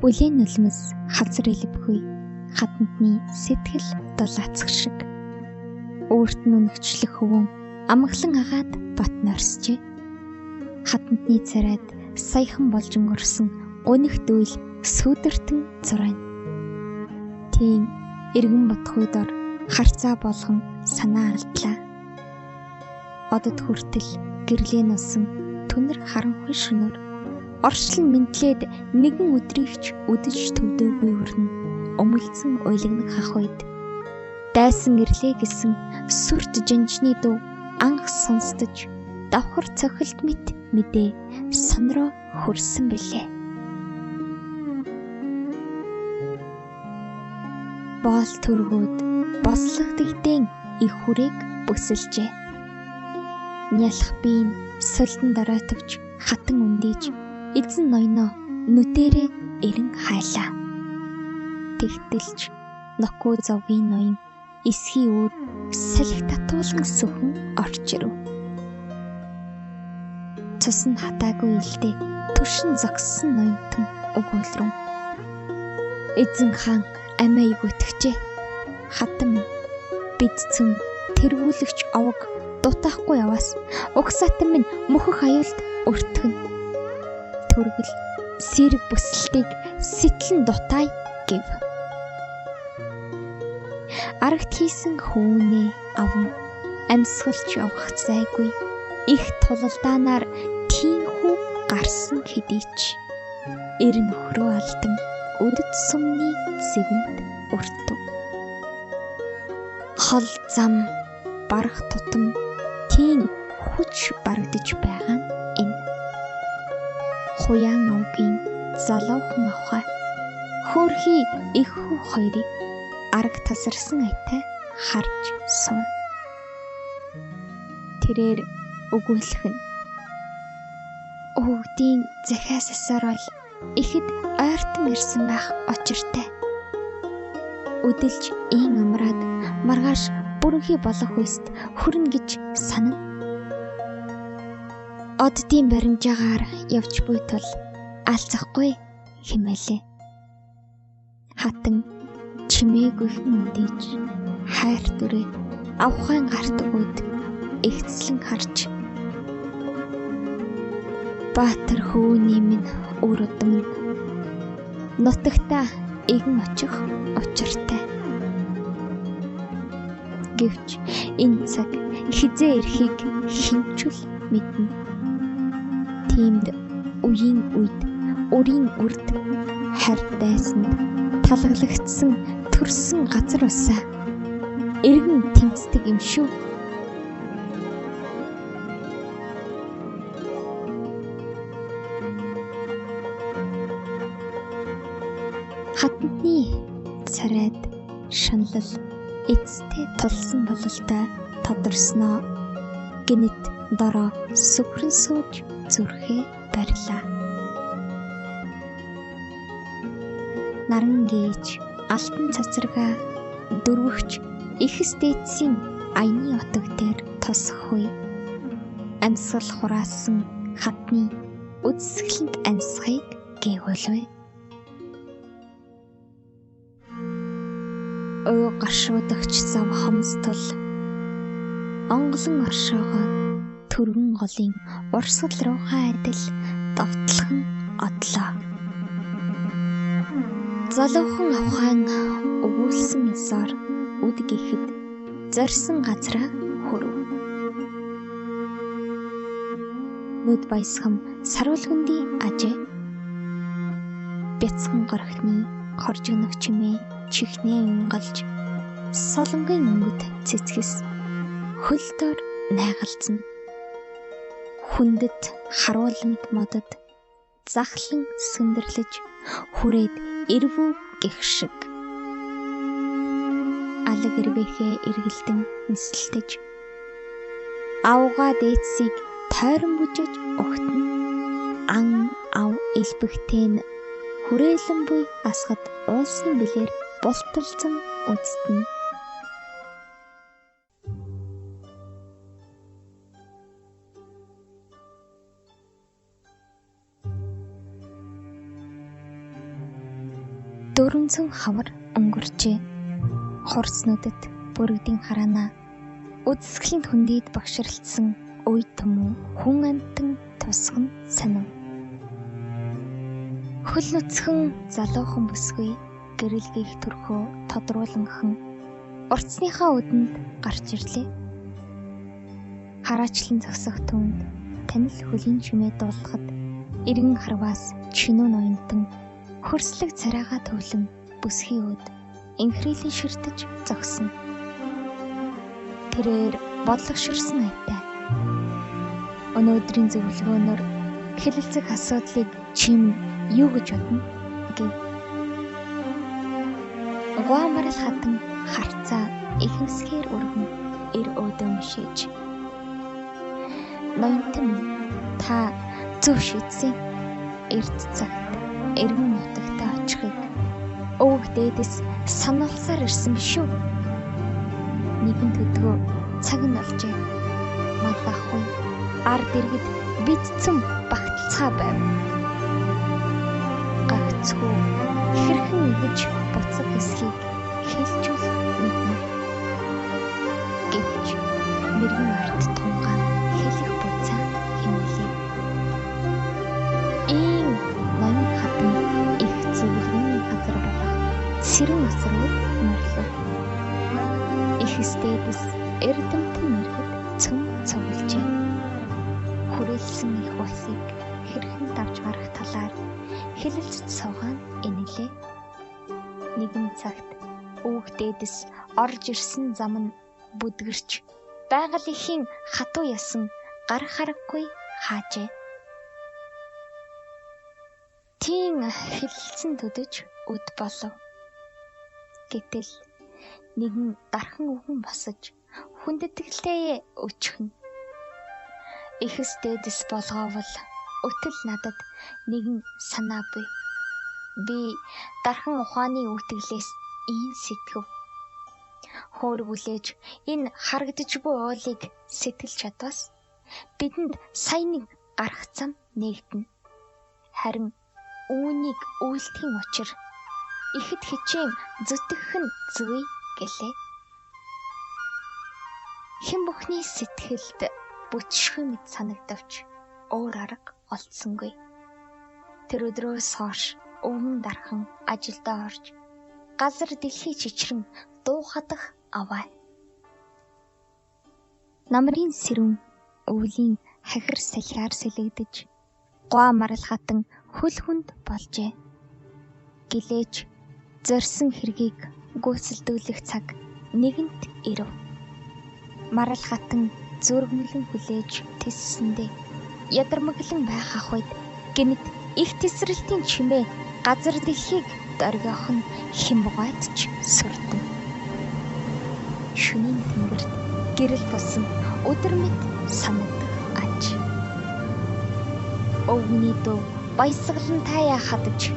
Бүлийн нулимс хазар илбгүй хатантны сэтгэл дулаацах шиг. Өөрт нь үнэгчлэх хөвөн амгалан агаад бат норсжээ. Хатантны царайд саяхан болж өнгөрсөн өнөх дүүл сүүдэртэн зурайна. Тийм эргэн бодох үед харцаа болгон санаа алдлаа. Одод хүртэл гэрлийн усан түнэр харанхуй шөнөөр орчлон мэдлээд нэгэн өдрийгч үдэж төвдөөгүй өрнө өмөлцөн уйлагнах ах үед дайсан ирлээ гэсэн сүрт жанжны дуу анх сонсдож давхар цохилт мэт мэдээ сонроо хөрсөн билээ. Боол төргүүд бослогдогдэн их хүрээг бүсэлжээ. Нялх биеийн сулдан дороотовч хатан үндийж эзэн ноёноо нүдэрээ эрен хайлаа. Тэгтэлж нокуу зовгийн ноён эсхий өөр салхи татуулан сүхэн орч ирэв. Цус нь хатаагүй илдээ түшин зогссон ноёнтон өгүүлрэн. Эзэн хаан амиа игүтгэжээ. Хатан бидцэн тэргүүлэгч овог дутаахгүй яваас угсаатан минь мөхөх аюулд өртгөн. Төргөл сэрэг бүсэлтийг сэтлэн дутаая гэв. Арагт хийсэн хүүнээ аван амьсгалж явах зайгүй их тулалдаанаар тийхүү гарсан хэдий ч эр нөхрөө алдан өдөд сумны зэвэнд өртөв. Хол зам барах тутам тийм хүч барагдаж байгаа нь энэ. Хуяан овгийн залуухан авхай хөөрхий их хүү хоёрыг арга тасарсан айтай харж суун. Тэрээр өгүүлэх нь өвгдийн захиас асаар бол ихэд ойртон ирсэн байх очиртай. Өдөлж ийн амраад маргааш бүрэнхий болох үст хүрнэ гэж санана. Оддын баримжаагаар явж буй тул алцахгүй хэмээлээ. Хатан чимээгүйхэн үдээж хайр дүрээ авхайн гарт өгөөд ихцлэн харж баатар хөөний минь үр удам нутагтаа игэн очих учиртай. Гэвч энэ цаг хизээ ирэхийг хинчүүл мэднэ. Тиймд үеийн үед өрийн үрд харь дайсанд талгалагдсан төрсөн газар усаа эргэн тэмцдэг юм шүү. Хатантны царайд шаналл эцтэй тулсан бололтой тодорсноо гинэт дороо сүхрэн сууж зүрхээ барилаа. Наран гээж алтан цацаргаа дөрвөгч ихэс дээдсийн аяны отог дээр тосх үе амьсгал хураасан хатны үдсгэлэнт амьсгыг гээгүүлвэ. Өө гаршуудагч зав хомсдол онголон оршоогоо түргэн голын урсгал руугаа адил довтлохон одлоо. Залуухан авхайн өгүүлсэн ёсоор үд гэхэд зорьсон газраа хүрв. Нүд баясгам саруулгандын ажээ бяцхан горхны хоржигнох чимээ чихнээ унгалж солонгийн өнгөт цэцгэс хөлдөр найгалзна. Хүндэт харуулмт модод захлан сөндөрлөж хүрээд эрвүү гэх шиг алаг эрвэхээ эргэлдэн нисэлтэж авгаа дээдсийг тойрон бүжиж огтно. Ан ав элбэгтэн хүрээлэн буй асгад уулсын билээр булталцсан үздэн. 400 хавар өнгөрчээ. Хурцнуудад бүрэгдийн хараана. Үдсгэлийн хүндийд багшралтсан үе төмөө хүн амтан тусган сонив. Хөл нүцгэн залуухан бүсгүй гэрэлгийх төрхөө тодрууланхан уртсныхаа үдэнд гарч ирлээ. Хараачлан зогсох түнд танил хөлийн чимээ дуулахад эргэн харваас чинүү ноёнтон хөрслөг царайгаа төвлөн бүсгийн үд инхрийлэн ширтэж зогсно. Тэрээр бодлогоширсан айтай. Өнөөдрийн зөвлөгөөнөр хэлэлцэх асуудлыг чим юу гэж бодно гэв. Гуамарал хатан харцаа ихэнсгээр өргөн эр өөдөмшиж. Ноёнтон та зөв шийдсэн. Эрт цагт эргэн нутагтаа очихыг өвөг дээдэс сануулсаар ирсэн биш үү? Нэгэн төдгөө цаг нь олжээ. Малахгүй ард иргэд бидцэн багталцаа байв. Гагцгүй хэрхэн нэгж буцаг хэсгийг хэлжүүл мэднэ. Гэвч мэрэгэн ард тунгаан хэлэх буцаа хэмнэлээ. Ийм ноён хатан их зөвлөгийн газар болох сэрэн өсрөг морлоо. Их стэдэс эрдэмтэн мэргэд цөм цуглжээ. Хүрээлсэн их усыг хэрхэн давж гарах талаар хэлэлцэж суугаан энэлээ. Нэгэн цагт өвөг дээдэс орж ирсэн зам нь бүдгэрч байгаль ихийн хатуу ясан гар хараггүй хаажээ. Тийм хэлэлцэн төдөж үд болов. Гэтэл нэгэн дархан өвгөн босож хүндэтгэлтэй өчхөн. Ихэс дээдэс болгоовол өтөл надад нэгэн санаа буй. Би дархан ухааны үтгэлээс ийм сэтгэв. Хөөрөг үлээж энэ харагдаж буй уулыг сэтгэлж чадвас бидэнд сайн нэг гарах зам нээгдэнэ. Харин үүнийг үйлдэхийн учир ихэд хичээн зүтгэх нь зүй гэлээ. Хэн бүхний сэтгэлд бүтшгүй мэт санагдавч өөр арга олдсонгүй. Тэр өдрөөс хойш өвгөн дархан ажилдаа орж газар дэлхий чичрэн дуу хадах аваа. Намрын сэрүүн өвлийн хахир салхиар сэлэгдэж Гуамарал хатан хөл хүнд болжээ. Гэлээж зорьсон хэргийг гүйцэлдүүлэх цаг нэгэнт ирэв. Марал хатан зүргмэлэн хүлээж тиссэндээ ядармаглан байх ах үед гэнэт их тесрэлтийн чимээ газар дэлхийг дөргиох нь хямгаадч сүрдэн. Шөнийн тэнгэрт гэрэл болсон өдөр мэт санагдах аж. Өвгний дөө баясгалан таяа хадаж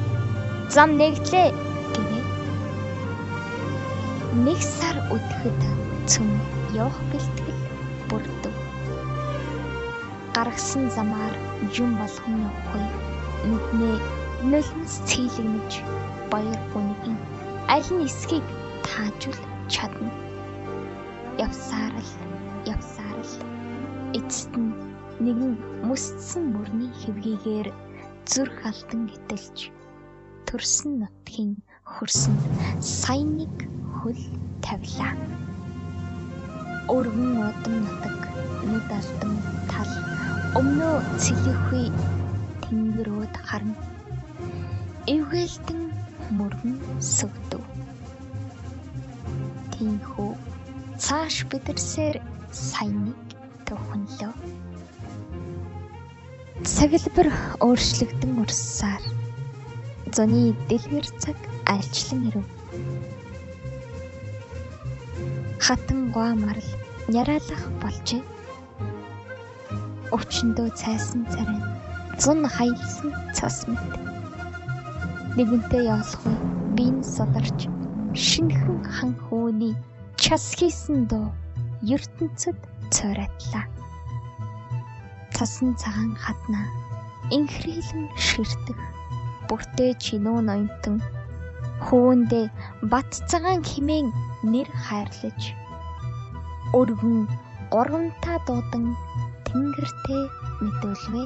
зам нэгдлээ гэвэ. Нэг сар өдөхөд цөм явах бэлтгэл бүрдэв. Гаргасан замаар юм болгон явахгүй нүднээ нөлмс цэглэгнэж баяр бүнгийн аль нь эсхийг таажуул чадна. Явсаар л эцэст нь нэгэн мөсцсөн мөрний хэвгийгээр зүрх алдан гитэлж төрсөн нутгийн хөрсөнд сайн нэг хөл тавилаа. Өргөн удам нутаг нүд алдан тал өмнөө цэлэхгүй тэнгэрүүд харна. Эвгээлтэн мөргөн сүгдэв. Тинхүү цааш бидэрсээр сайныг төвхөнлөө. Цаглбар өөрчлөгдөн урссаар зуны дэлгэр цаг альчлан ирэв. Хатан Гуамарал няраалах болжээ. Өвчнөдөө цайсан царай зун хаялсан цас мэт. Нэгэнтээ явуулахгүй биен суларч шинхэн хан хөөний час хийсэн дуу ертөнцөд цороотлаа. Цасан цагаан хатнаа инхрийлэн ширтэх бүртээ чинүү ноёнтон Хөвөндөө бат цагаан хэмээн нэр хайрлаж өргөн гурвантаа дуудан тэнгэртэй мэдүүлвэ.